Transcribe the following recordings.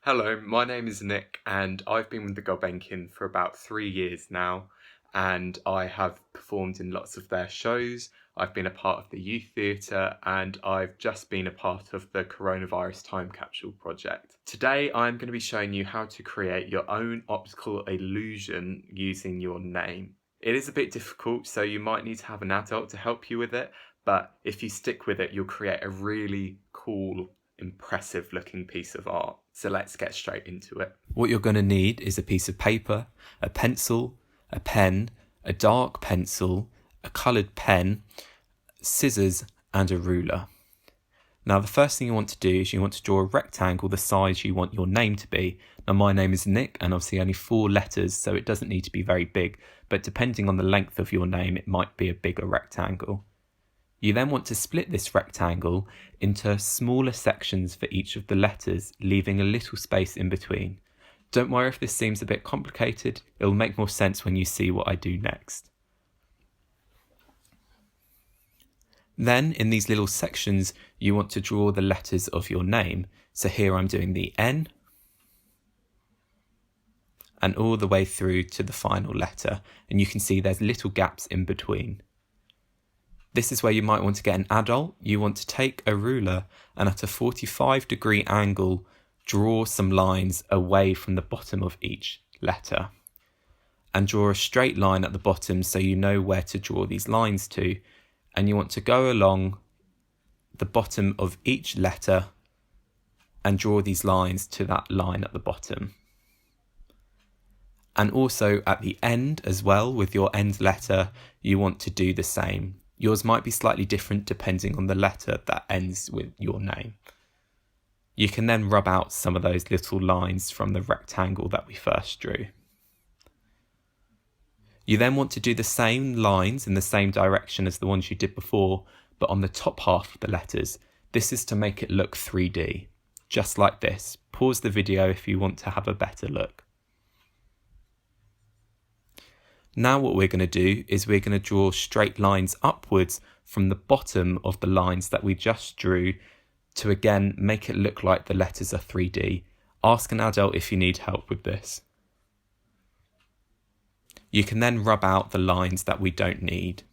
Hello, my name is Nick and I've been with the Gulbenkian for about 3 years now, and I have performed in lots of their shows. I've been a part of the youth theatre and I've just been a part of the coronavirus time capsule project. Today I'm going to be showing you how to create your own optical illusion using your name. It is a bit difficult, so you might need to have an adult to help you with it, but if you stick with it you'll create a really cool, impressive looking piece of art. So let's get straight into it. What you're going to need is a piece of paper, a pencil, a pen, a dark pencil, a coloured pen, scissors and a ruler. Now the first thing you want to do is you want to draw a rectangle the size you want your name to be. Now my name is Nick and obviously only 4 letters, so it doesn't need to be very big, but depending on the length of your name it might be a bigger rectangle. You then want to split this rectangle into smaller sections for each of the letters, leaving a little space in between. Don't worry if this seems a bit complicated, it'll make more sense when you see what I do next. Then in these little sections you want to draw the letters of your name. So here I'm doing the N and all the way through to the final letter, and you can see there's little gaps in between. This is where you might want to get an adult. You want to take a ruler and at a 45-degree angle draw some lines away from the bottom of each letter and draw a straight line at the bottom so you know where to draw these lines to, and you want to go along the bottom of each letter and draw these lines to that line at the bottom. And also at the end as well, with your end letter, you want to do the same. Yours might be slightly different depending on the letter that ends with your name. You can then rub out some of those little lines from the rectangle that we first drew. You then want to do the same lines in the same direction as the ones you did before, but on the top half of the letters. This is to make it look 3D, just like this. Pause the video if you want to have a better look. Now what we're going to do is we're going to draw straight lines upwards from the bottom of the lines that we just drew to again make it look like the letters are 3D. Ask an adult if you need help with this. You can then rub out the lines that we don't need.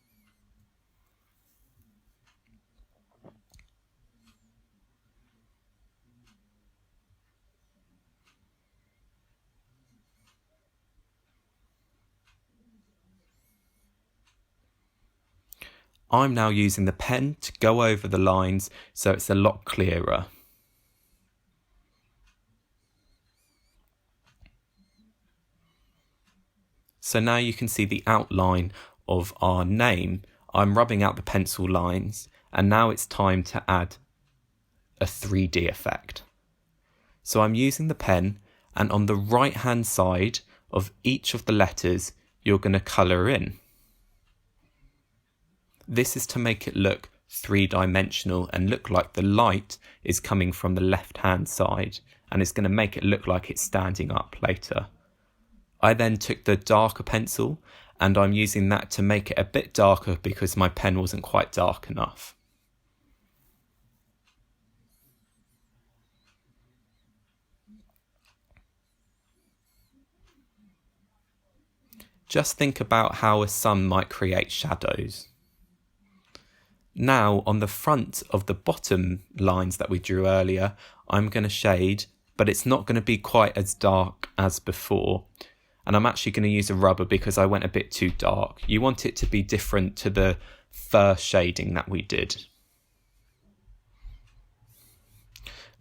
I'm now using the pen to go over the lines so it's a lot clearer. So now you can see the outline of our name. I'm rubbing out the pencil lines and now it's time to add a 3D effect. So I'm using the pen, and on the right hand side of each of the letters you're going to colour in. This is to make it look 3-dimensional and look like the light is coming from the left hand side, and it's going to make it look like it's standing up later. I then took the darker pencil and I'm using that to make it a bit darker because my pen wasn't quite dark enough. Just think about how a sun might create shadows. Now on the front of the bottom lines that we drew earlier, I'm going to shade, but it's not going to be quite as dark as before. And I'm actually going to use a rubber because I went a bit too dark. You want it to be different to the first shading that we did.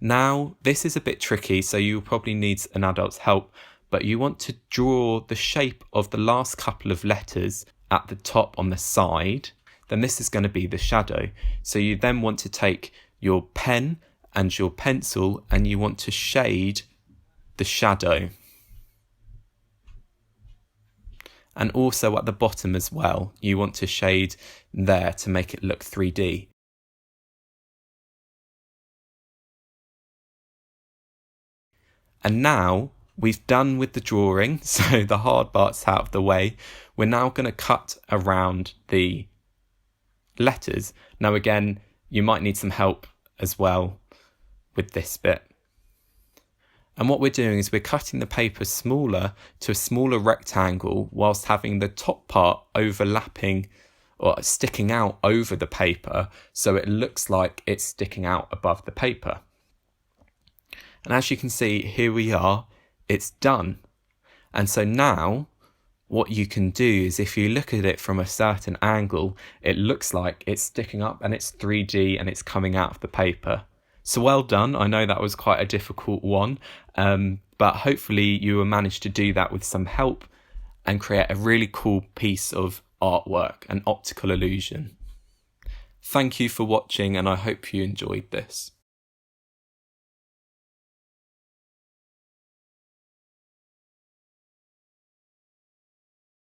Now this is a bit tricky, so you probably need an adult's help, but you want to draw the shape of the last couple of letters at the top on the side. Then this is going to be the shadow. So you then want to take your pen and your pencil and you want to shade the shadow. And also at the bottom as well, you want to shade there to make it look 3D. And now we've done with the drawing, so the hard part's out of the way. We're now going to cut around the letters. Now again, you might need some help as well with this bit. And what we're doing is we're cutting the paper smaller to a smaller rectangle whilst having the top part overlapping or sticking out over the paper, so it looks like it's sticking out above the paper. And as you can see, here we are, it's done. And so now what you can do is, if you look at it from a certain angle, it looks like it's sticking up and it's 3D and it's coming out of the paper. So well done. I know that was quite a difficult one, but hopefully you will manage to do that with some help and create a really cool piece of artwork, an optical illusion. Thank you for watching, and I hope you enjoyed this.